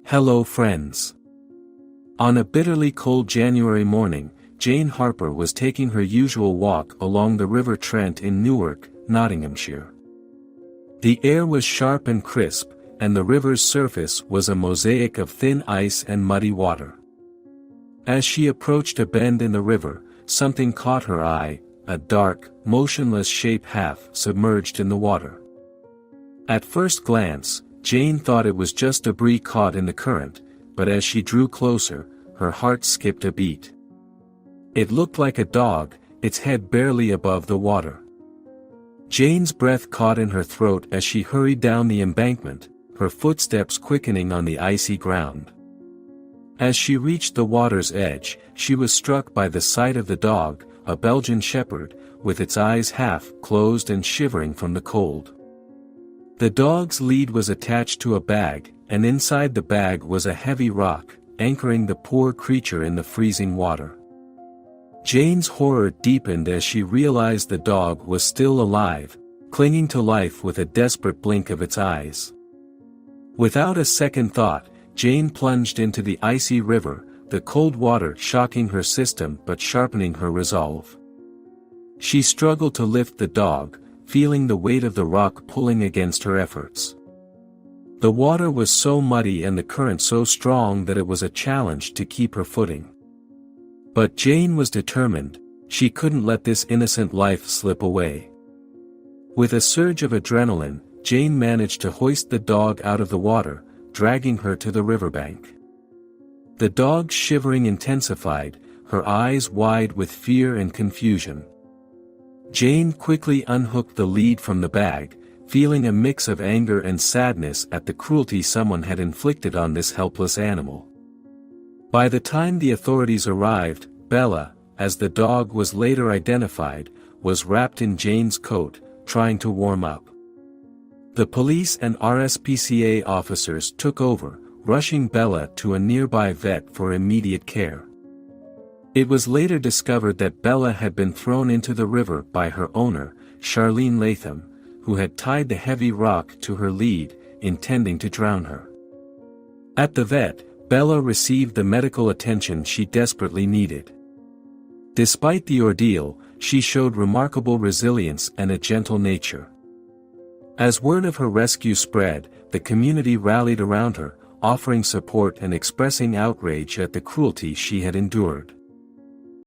Hello friends. On a bitterly cold January morning, Jane Harper was taking her usual walk along the River Trent in Newark, Nottinghamshire. The air was sharp and crisp, and the river's surface was a mosaic of thin ice and muddy water. As she approached a bend in the river, something caught her eye, a dark, motionless shape half submerged in the water. At first glance, Jane thought it was just debris caught in the current, but as she drew closer, her heart skipped a beat. It looked like a dog, its head barely above the water. Jane's breath caught in her throat as she hurried down the embankment, her footsteps quickening on the icy ground. As she reached the water's edge, she was struck by the sight of the dog, a Belgian shepherd, with its eyes half closed and shivering from the cold. The dog's lead was attached to a bag, and inside the bag was a heavy rock, anchoring the poor creature in the freezing water. Jane's horror deepened as she realized the dog was still alive, clinging to life with a desperate blink of its eyes. Without a second thought, Jane plunged into the icy river, the cold water shocking her system but sharpening her resolve. She struggled to lift the dog, feeling the weight of the rock pulling against her efforts. The water was so muddy and the current so strong that it was a challenge to keep her footing. But Jane was determined, she couldn't let this innocent life slip away. With a surge of adrenaline, Jane managed to hoist the dog out of the water, dragging her to the riverbank. The dog's shivering intensified, her eyes wide with fear and confusion. Jane quickly unhooked the lead from the bag, feeling a mix of anger and sadness at the cruelty someone had inflicted on this helpless animal. By the time the authorities arrived, Bella, as the dog was later identified, was wrapped in Jane's coat, trying to warm up. The police and RSPCA officers took over, rushing Bella to a nearby vet for immediate care. It was later discovered that Bella had been thrown into the river by her owner, Charlene Latham, who had tied the heavy rock to her lead, intending to drown her. At the vet, Bella received the medical attention she desperately needed. Despite the ordeal, she showed remarkable resilience and a gentle nature. As word of her rescue spread, the community rallied around her, offering support and expressing outrage at the cruelty she had endured.